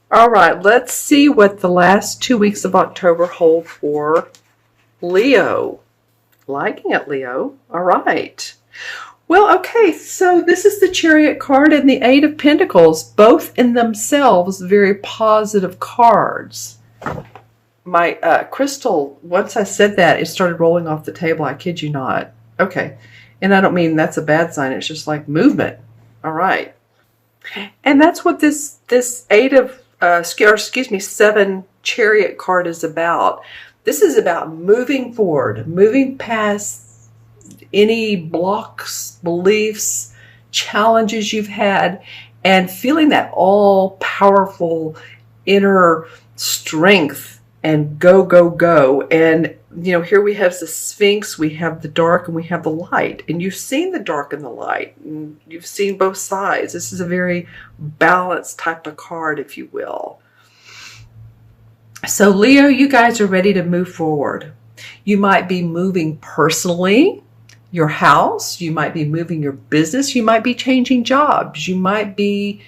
All right, let's see what the last 2 weeks of October hold for Leo. Liking it, Leo. All right. Well, okay, so this is the Chariot card and the Eight of Pentacles, both in themselves very positive cards. My crystal, once I said that, it started rolling off the table. I kid you not. Okay. And I don't mean that's a bad sign. It's just like movement. All right. And that's what this Eight of, Seven Chariot card is about. This is about moving forward, moving past any blocks, beliefs, challenges you've had, and feeling that all-powerful inner strength and go, go, go. And, here we have the Sphinx, we have the dark, and we have the light. And you've seen the dark and the light, and you've seen both sides. This is a very balanced type of card, if you will. So, Leo, you guys are ready to move forward. You might be moving personally, your house. You might be moving your business. You might be changing jobs. You might be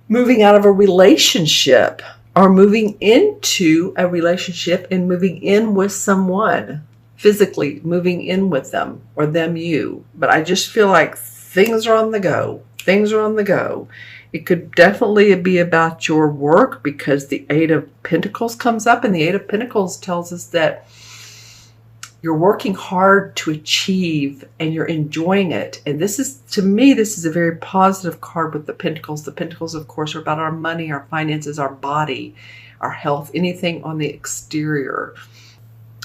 moving out of a relationship or moving into a relationship and moving in with someone, physically moving in with them or them you. But I just feel like things are on the go. Things are on the go. It could definitely be about your work because the Eight of Pentacles comes up, and the Eight of Pentacles tells us that you're working hard to achieve and you're enjoying it. And this is, to me, this is a very positive card with the Pentacles. The Pentacles, of course, are about our money, our finances, our body, our health, anything on the exterior.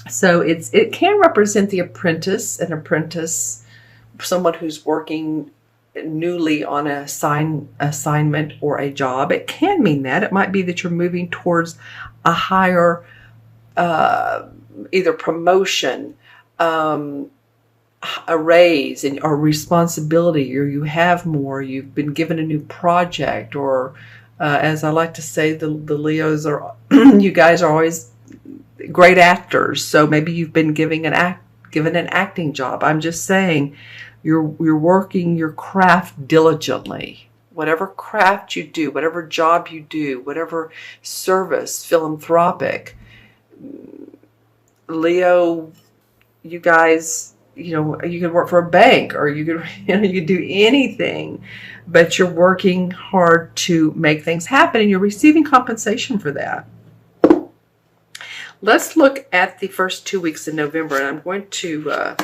So it can represent the apprentice, someone who's working newly on a assignment or a job. It can mean that. It might be that you're moving towards a higher either promotion, a raise, or responsibility, or you have more, you've been given a new project, or as I like to say, the Leos are, you guys are always great actors, so maybe you've been given an acting job. I'm just saying, you're working your craft diligently. Whatever craft you do, whatever job you do, whatever service, philanthropic, Leo, you guys, you can work for a bank, or you could do anything, but you're working hard to make things happen, and you're receiving compensation for that. Let's look at the first 2 weeks in November, and I'm going to,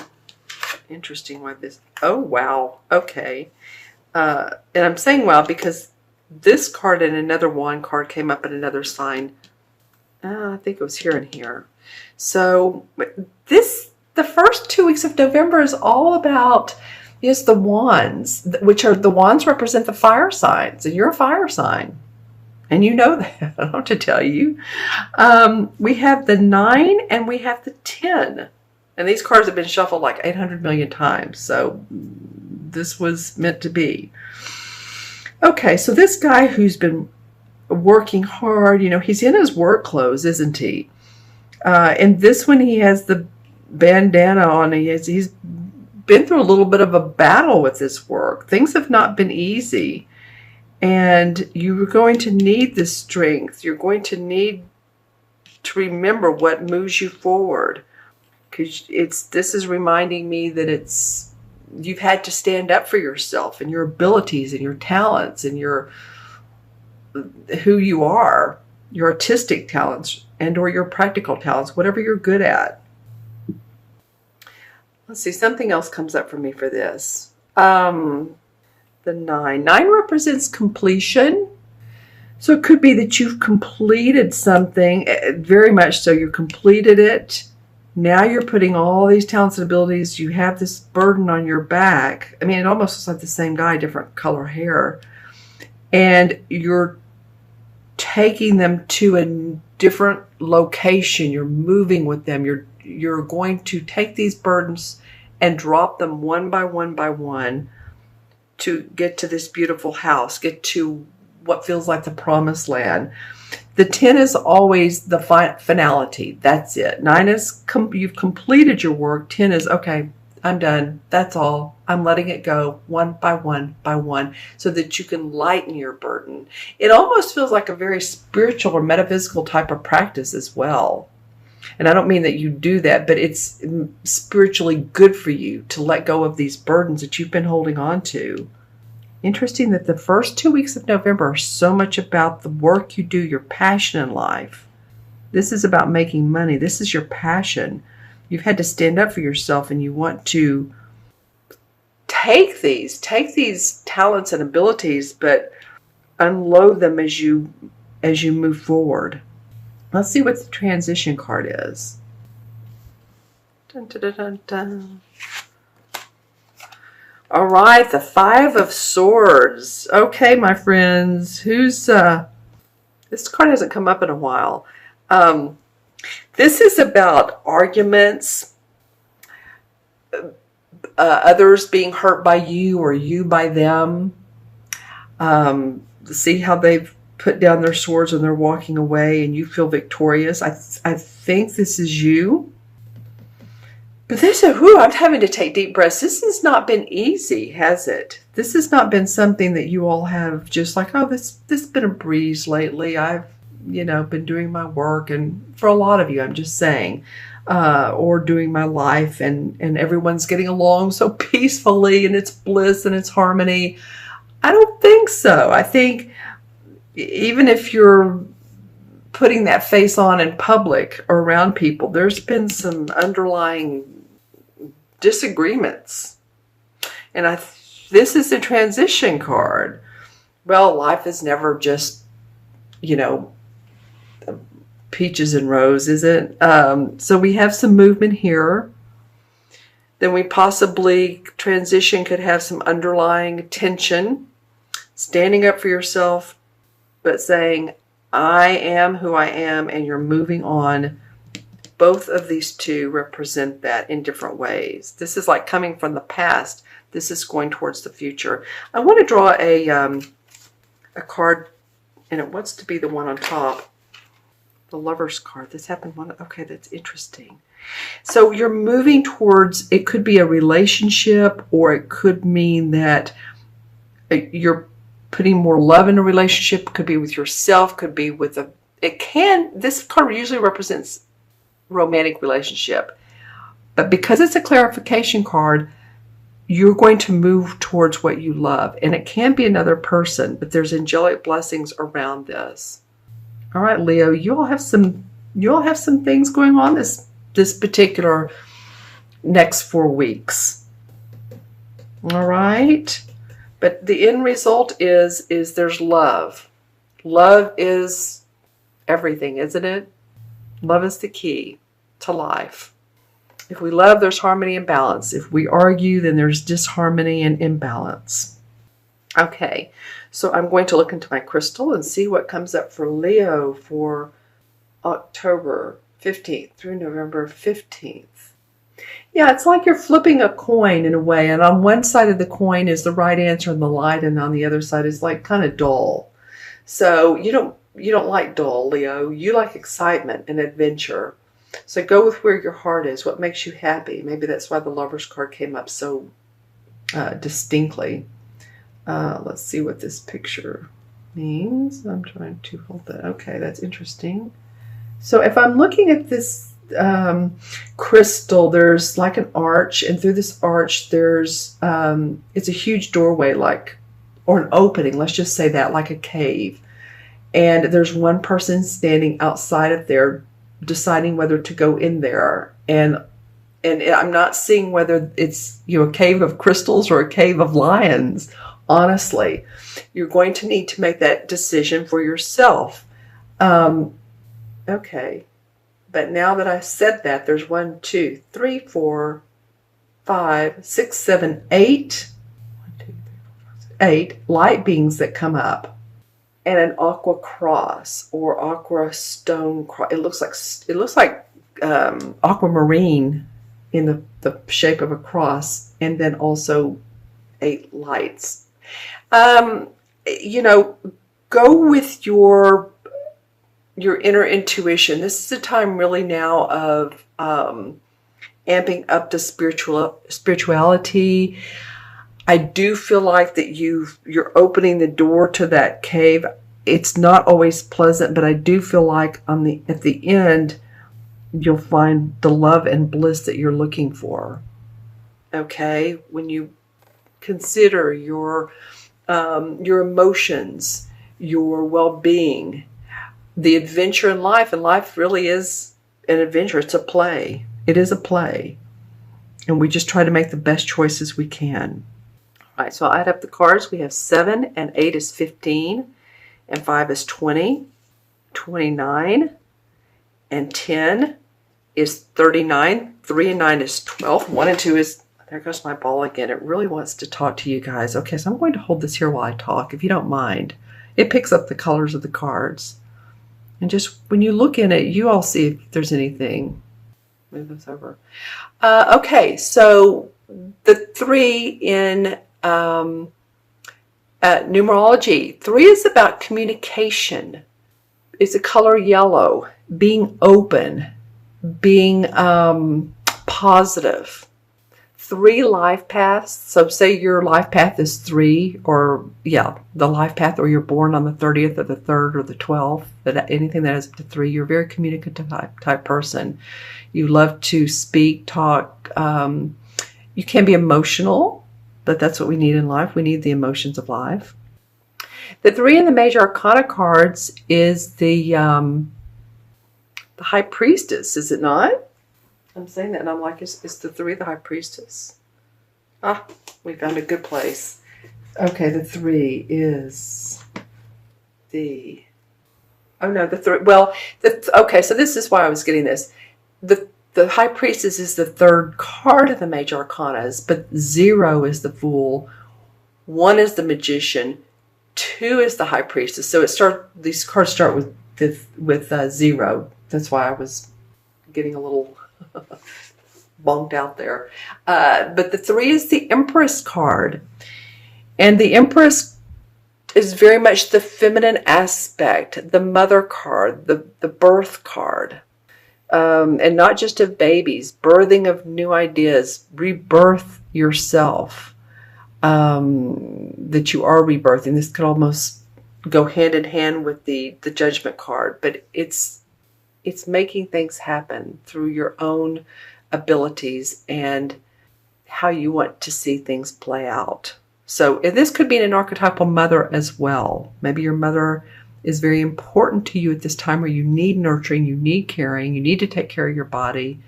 interesting why this, oh, wow, okay. And I'm saying wow because this card and another wand card came up in another sign. I think it was here and here. So the first 2 weeks of November is all about, yes, the wands, which are, the wands represent the fire signs, and you're a fire sign. And you know that, I don't have to tell you. We have the 9 and we have the 10. And these cards have been shuffled like 800 million times. So this was meant to be. Okay, so this guy who's been working hard, he's in his work clothes, isn't he? And this one, he has the bandana on. He's been through a little bit of a battle with this work. Things have not been easy. And you're going to need this strength. You're going to need to remember what moves you forward. Because this is reminding me that you've had to stand up for yourself and your abilities and your talents and who you are, your artistic talents and or your practical talents, whatever you're good at. Let's see, something else comes up for me for this. The 9. 9 represents completion. So it could be that you've completed something, very much so. You completed it. Now you're putting all these talents and abilities. You have this burden on your back. I mean, it almost looks like the same guy, different color hair. And you're taking them to a different location. You're moving with them. You're going to take these burdens and drop them one by one to get to this beautiful house, get to what feels like the promised land. The 10 is always the finality. That's it. 9 is you've completed your work. 10 is, okay, I'm done. That's all. I'm letting it go one by one by one so that you can lighten your burden. It almost feels like a very spiritual or metaphysical type of practice as well. And I don't mean that you do that, but it's spiritually good for you to let go of these burdens that you've been holding on to. Interesting that the first 2 weeks of November are so much about the work you do, your passion in life. This is about making money. This is your passion. You've had to stand up for yourself, and you want to take these talents and abilities, but unload them as you move forward. Let's see what the transition card is. Dun, dun, dun, dun, dun. All right, the Five of Swords. Okay, my friends, this card hasn't come up in a while. This is about arguments, others being hurt by you or you by them. See how they've put down their swords and they're walking away and you feel victorious. I think this is you. But I'm having to take deep breaths. This has not been easy, has it? This has not been something that you all have just like, oh, this has been a breeze lately. I've, been doing my work. And for a lot of you, I'm just saying, or doing my life and everyone's getting along so peacefully and it's bliss and it's harmony. I don't think so. I think even if you're putting that face on in public or around people, there's been some underlying disagreements. And this is a transition card. Well, life is never just, peaches and roses, is it? So we have some movement here. Then we possibly, transition could have some underlying tension. Standing up for yourself, but saying, I am who I am, and you're moving on. Both of these two represent that in different ways. This is like coming from the past. This is going towards the future. I want to draw a card, and it wants to be the one on top, the Lover's card. This happened okay, that's interesting. So you're moving towards, it could be a relationship, or it could mean that you're putting more love in a relationship. Could be with yourself, could be with this card usually represents romantic relationship. But because it's a clarification card, you're going to move towards what you love. And it can be another person, but there's angelic blessings around this. All right, Leo, you all have some things going on this particular next 4 weeks. All right. But the end result is there's love. Love is everything, isn't it? Love is the key to life. If we love, there's harmony and balance. If we argue, then there's disharmony and imbalance. Okay, so I'm going to look into my crystal and see what comes up for Leo for October 15th through November 15th. Yeah, it's like you're flipping a coin in a way, and on one side of the coin is the right answer and the light, and on the other side is like kind of dull. So you don't like dull, Leo. You like excitement and adventure. So go with where your heart is, what makes you happy. Maybe that's why the Lover's card came up so distinctly. Let's see what this picture means. I'm trying to hold that. Okay, that's interesting. So if I'm looking at this crystal, there's like an arch, and through this arch there's it's a huge doorway, or an opening, let's just say that, like a cave, and there's one person standing outside of there deciding whether to go in there, and I'm not seeing whether it's a cave of crystals or a cave of lions. Honestly, you're going to need to make that decision for yourself. Okay. But now that I said that, there's 1, 2, 3, 4, 5, 6, 7, 8. 1, 2, 3, 4, 5, 6, 8 light beings that come up, and an aqua cross or aqua stone cross. It looks like aquamarine in the shape of a cross, and then also 8 lights. Go with your inner intuition. This is a time really now of amping up the spirituality. I do feel like that you're opening the door to that cave. It's not always pleasant, but I do feel like at the end, you'll find the love and bliss that you're looking for. Okay, when you consider your emotions, your well-being, the adventure in life, and life really is an adventure. It's a play. It is a play, and we just try to make the best choices we can. All right, so I'll add up the cards. We have 7 and 8 is 15, and 5 is 20, 29, and 10 is 39. 3 and 9 is 12. 1 and 2 is, there goes my ball again. It really wants to talk to you guys. Okay, so I'm going to hold this here while I talk, if you don't mind. It picks up the colors of the cards. And just when you look in it, you all see if there's anything. Move this over. Okay, so the 3 in numerology. 3 is about communication. It's a color yellow, being open, being positive. 3 life paths. So say your life path is 3, or the life path, or you're born on the 30th or the 3rd or the 12th, but anything that has up to 3, you're a very communicative type person. You love to speak, talk. You can be emotional, but that's what we need in life. We need the emotions of life. The 3 in the major arcana cards is the High Priestess, is it not? I'm saying that and I'm like, it's the 3 the High Priestess. Ah, we found a good place. Okay, the 3 is the... Oh no, the 3... Well, okay, so this is why I was getting this. The High Priestess is the 3rd card of the major arcanas, but 0 is the Fool, 1 is the Magician, 2 is the High Priestess. So these cards start with 0. That's why I was getting a little bonked out there. But the 3 is the Empress card. And the Empress is very much the feminine aspect, the mother card, the birth card. And not just of babies, birthing of new ideas, rebirth yourself, that you are rebirthing. This could almost go hand in hand with the Judgment card, but it's making things happen through your own abilities and how you want to see things play out. So this could be an archetypal mother as well. Maybe your mother is very important to you at this time, where you need nurturing, you need caring, you need to take care of your body.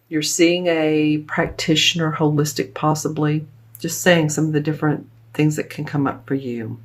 You're seeing a practitioner, holistic possibly. Just saying some of the different things that can come up for you.